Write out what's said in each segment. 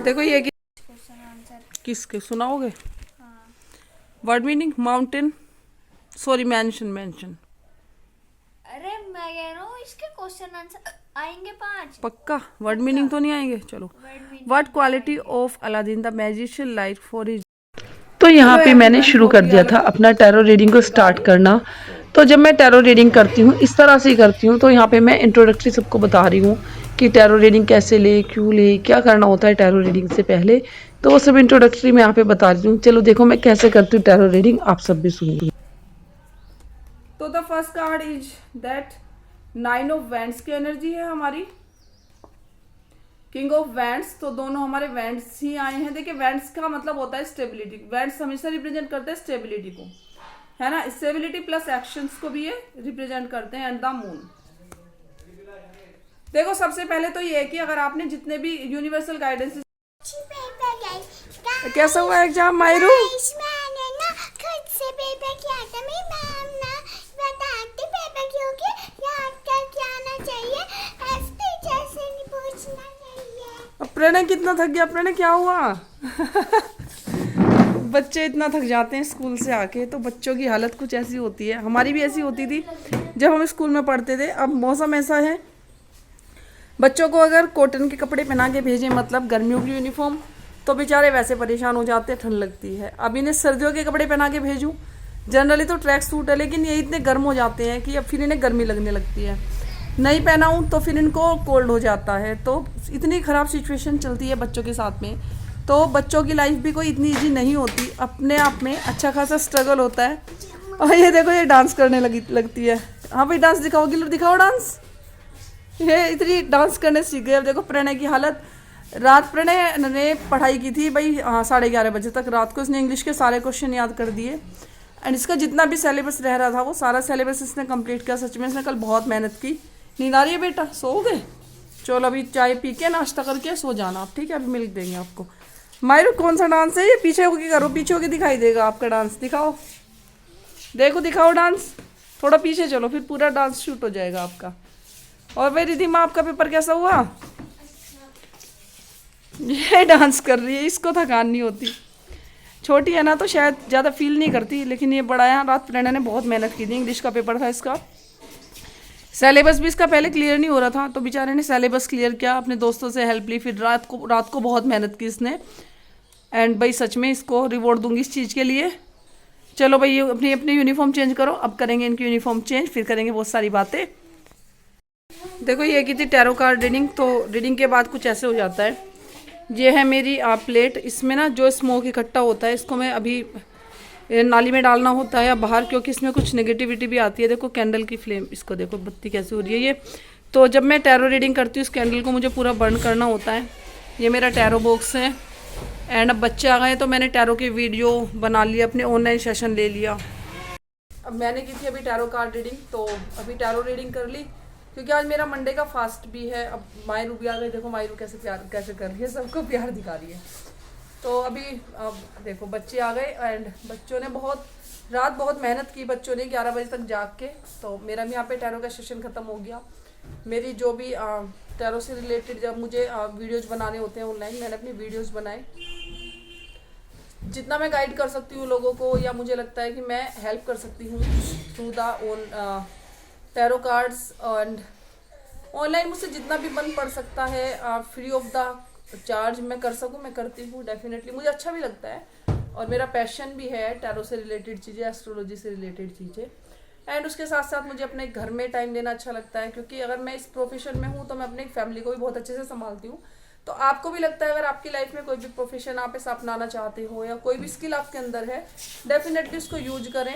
देखो ये किसके सुनाओगे? Word meaning mountain, sorry mention mention. अरे मैं कह रहा हूँ इसके क्वेश्चन आंसर आएंगे 5। पक्का वर्ड मीनिंग तो नहीं आएंगे। चलो, what quality of Aladdin the magician like for his. तो यहाँ पे मैंने शुरू कर दिया था अपना टैरो रीडिंग को स्टार्ट करना। तो जब मैं टैरो रीडिंग करती हूँ इस तरह से ही करती हूँ। तो यहाँ पे मैं इंट्रोडक्टरी सबको बता रही हूँ कि टैरो रीडिंग कैसे ले, क्यों ले, क्या करना होता है टैरो रीडिंग से पहले। तो वो सब इंट्रोडक्टरी मैं यहाँ पे बता रही हूँ। चलो देखो मैं कैसे करती हूँ टैरो रीडिंग, आप सब भी सुनिए। तो the first card is that 9 of wands की एनर्जी है हमारी, किंग ऑफ वैंड्स। तो दोनों हमारे वैंड्स ही आए हैं। देखिए वैंड्स का मतलब होता है स्टेबिलिटी। वैंड्स हमेशा रिप्रेजेंट करते हैं स्टेबिलिटी को, है ना। स्टेबिलिटी प्लस एक्शंस को भी ये रिप्रेजेंट करते हैं। And the moon. देखो सबसे पहले तो ये है कि अगर आपने जितने भी यूनिवर्सल गाइडेंस। कैसा हुआ एग्जाम मायरू? मैंने ना खुद से पेपर किया था। मेरी मैम ना बताती पेपर क्योंकि याद करके आना चाहिए, ऐसे जैसे नहीं पूछना चाहिए। अब प्रणय कितना थक गया? प्रणय क्या हुआ? बच्चे इतना थक जाते हैं स्कूल से आके, तो बच्चों की हालत कुछ ऐसी होती है। हमारी भी ऐसी होती थी जब हम स्कूल में पढ़ते थे। अब मौसम ऐसा है, बच्चों को अगर कॉटन के कपड़े पहना के भेजें, मतलब गर्मियों की यूनिफॉर्म, तो बेचारे वैसे परेशान हो जाते हैं, ठंड लगती है। अब इन्हें सर्दियों के कपड़े पहना के भेजूँ, जनरली तो ट्रैक सूट है, लेकिन ये इतने गर्म हो जाते हैं कि अब फिर इन्हें गर्मी लगने लगती है। नहीं पहनाऊँ तो फिर इनको कोल्ड हो जाता है। तो इतनी ख़राब सिचुएशन चलती है बच्चों के साथ में। तो बच्चों की लाइफ भी कोई इतनी ईजी नहीं होती, अपने आप में अच्छा खासा स्ट्रगल होता है। और ये देखो ये डांस करने लगती है। हाँ भाई डांस दिखाओगी? दिखाओ डांस। ये इतनी डांस करने सीख गए। अब देखो प्रणय की हालत। रात प्रणय ने पढ़ाई की थी भाई 11:30 बजे तक रात को। इसने इंग्लिश के सारे क्वेश्चन याद कर दिए। एंड इसका जितना भी सिलेबस रह रहा था वो सारा सिलेबस इसने कंप्लीट किया। सच में इसने कल बहुत मेहनत की। नींद आ रही है बेटा? सो गए? चलो अभी चाय पी के नाश्ता करके सो जाना आप, ठीक है? अभी मिल्क देंगे आपको। मायरू कौन सा डांस है ये? पीछे होके करो, पीछे होके दिखाई देगा आपका डांस। दिखाओ, देखो दिखाओ डांस। थोड़ा पीछे चलो, फिर पूरा डांस शूट हो जाएगा आपका। और भाई रिधिमा आपका पेपर कैसा हुआ? ये डांस कर रही है, इसको थकान नहीं होती। छोटी है ना तो शायद ज़्यादा फील नहीं करती, लेकिन ये बड़ा है। रात प्रणय ने बहुत मेहनत की थी। इंग्लिश का पेपर था इसका, सिलेबस भी इसका पहले क्लियर नहीं हो रहा था, तो बेचारे ने सिलेबस क्लियर किया, अपने दोस्तों से हेल्प ली, फिर रात को बहुत मेहनत की इसने। एंड भाई सच में इसको रिवॉर्ड दूंगी इस चीज़ के लिए। चलो भाई ये अपनी अपनी यूनिफॉर्म चेंज करो। अब करेंगे इनकी यूनिफॉर्म चेंज, फिर करेंगे बहुत सारी बातें। देखो ये की थी टैरो कार्ड रीडिंग। तो रीडिंग के बाद कुछ ऐसे हो जाता है। ये है मेरी प्लेट। इसमें ना जो स्मोक इकट्ठा होता है इसको मैं अभी नाली में डालना होता है या बाहर, क्योंकि इसमें कुछ नेगेटिविटी भी आती है। देखो कैंडल की फ्लेम, इसको देखो बत्ती कैसे हो रही है ये। तो जब मैं टैरो रीडिंग करती हूँ इस कैंडल को मुझे पूरा बर्न करना होता है। ये मेरा टैरो बॉक्स है। एंड अब बच्चे आ गए तो मैंने टैरो की वीडियो बना लिया, अपने ऑनलाइन सेशन ले लिया। अब मैंने की थी अभी टैरो कार्ड रीडिंग, तो अभी टैरो रीडिंग कर ली, क्योंकि आज मेरा मंडे का फास्ट भी है। अब मायरू भी आ गई। देखो मायरू कैसे कर रही है, सबको प्यार दिखा रही है। तो अभी अब देखो बच्चे आ गए। एंड बच्चों ने बहुत मेहनत की बच्चों ने 11 बजे तक जाग के। तो मेरा भी यहाँ पे टैरो का सेशन ख़त्म हो गया। मेरी जो भी टैरो से रिलेटेड जब मुझे वीडियोज़ बनाने होते हैं ऑनलाइन, मैंने अपनी वीडियोज़ बनाए। जितना मैं गाइड कर सकती हूँ लोगों को, या मुझे लगता है कि मैं हेल्प कर सकती हूँ through the own tarot cards. And online मुझसे जितना भी बन पड़ सकता है फ्री ऑफ द चार्ज मैं कर सकूँ, मैं करती हूँ डेफिनेटली। मुझे अच्छा भी लगता है और मेरा पैशन भी है टैरो से रिलेटेड चीज़ें, एस्ट्रोलॉजी से रिलेटेड चीज़ें। एंड उसके साथ साथ मुझे अपने घर में टाइम देना अच्छा लगता है, क्योंकि अगर मैं इस प्रोफेशन में हूँ तो मैं अपनी फैमिली को भी बहुत अच्छे से संभालती हूँ। तो आपको भी लगता है अगर आपकी लाइफ में कोई भी प्रोफेशन आप ऐसा अपनाना चाहते हो या कोई भी स्किल आपके अंदर है, डेफिनेटली उसको यूज करें।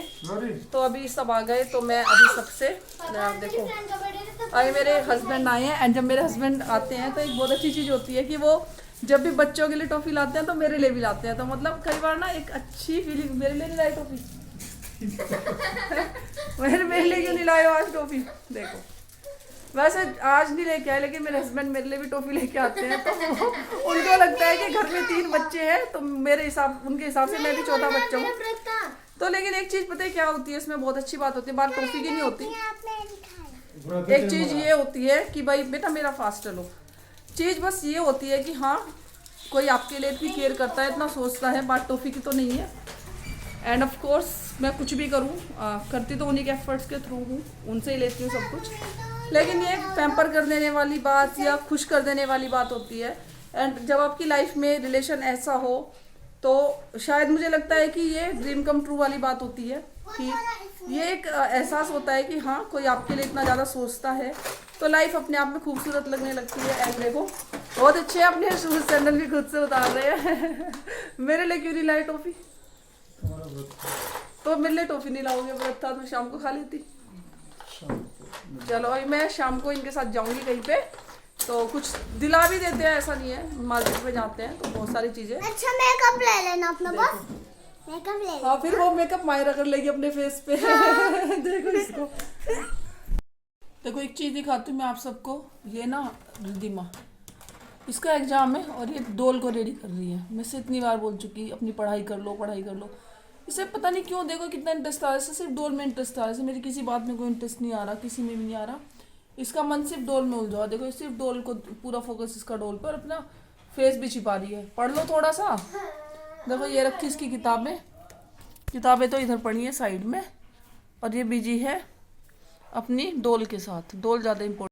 तो अभी सब आ गए तो मैं अभी सबसे देखो अभी मेरे हस्बैंड आए हैं। एंड जब मेरे हस्बैंड आते हैं तो एक बहुत अच्छी चीज़ होती है कि वो जब भी बच्चों के लिए टॉफ़ी लाते हैं तो मेरे लिए भी लाते हैं। तो मतलब कई बार ना एक अच्छी फीलिंग, मेरे लिए नहीं लाई टॉफ़ी मेरे लिए क्यों नहीं लाए आज टॉफ़ी? देखो वैसे आज नहीं लेके आए, लेकिन मेरे हस्बैंड मेरे लिए भी टॉफ़ी लेके आते हैं। तो उनको लगता है कि घर में 3 बच्चे हैं, तो उनके हिसाब से मैं भी चौथा बच्चा हूँ। तो लेकिन एक चीज़ पता है क्या होती है, इसमें बहुत अच्छी बात होती है, बात टॉफ़ी की नहीं होती। एक चीज़ ये होती है कि भाई बेटा मेरा फास्ट चलो, चीज़ बस ये होती है कि हाँ कोई आपके लिए इतनी केयर करता है, इतना सोचता है, बात टॉफ़ी की तो नहीं है। एंड ऑफ कोर्स मैं कुछ भी करूँ करती तो उन्हीं के एफर्ट्स के थ्रू हूँ, उनसे ही लेती हूँ सब कुछ। लेकिन ये पैम्पर कर देने वाली बात या खुश कर देने वाली बात होती है। एंड जब आपकी लाइफ में रिलेशन ऐसा हो तो शायद मुझे लगता है कि ये ड्रीम कम ट्रू वाली बात होती है, कि ये एक एहसास होता है कि हाँ कोई आपके लिए इतना ज़्यादा सोचता है, तो लाइफ अपने आप में खूबसूरत लगने लगती है। एंड देखो बहुत अच्छे हैं, अपने शूज सैंडल भी खुद से उतार रहे हैं। मेरे लिए क्यों नहीं लाए टॉफ़ी? तो मेरे लिए टॉफ़ी नहीं लाओगे? व्रत था तो शाम को खा लेती। चलो अभी मैं शाम को इनके साथ जाऊंगी कहीं पे, तो कुछ दिला भी देते हैं, ऐसा नहीं है। मार्केट में जाते हैं तो बहुत सारी चीजें। अच्छा मेकअप ले लेना अपना बस, मेकअप ले लेना। हाँ फिर वो मेकअप मायरा कर लेगी अपने फेस पे। देखो इसको, देखो एक चीज दिखाती हूँ मैं आप सबको। ये ना रिद्धिमा, इसका एग्जाम है और ये डोल को रेडी कर रही है। मैं से इतनी बार बोल चुकी अपनी पढ़ाई कर लो, पढ़ाई कर लो। इसे पता नहीं क्यों, देखो कितना इंटरेस्ट आ रहा है, इसे सिर्फ डोल में इंटरेस्ट आ रहा है। मेरी किसी बात में कोई इंटरेस्ट नहीं आ रहा, किसी में भी नहीं आ रहा। इसका मन सिर्फ डोल में उलझा। देखो सिर्फ डोल को पूरा फोकस इसका डोल पर, अपना फेस भी छिपा रही है। पढ़ लो थोड़ा सा। देखो ये रखी इसकी किताबें, किताबें तो इधर पड़ी है साइड में, और ये बिजी है अपनी डोल के साथ। डोल ज़्यादा इम्पोर्टेंट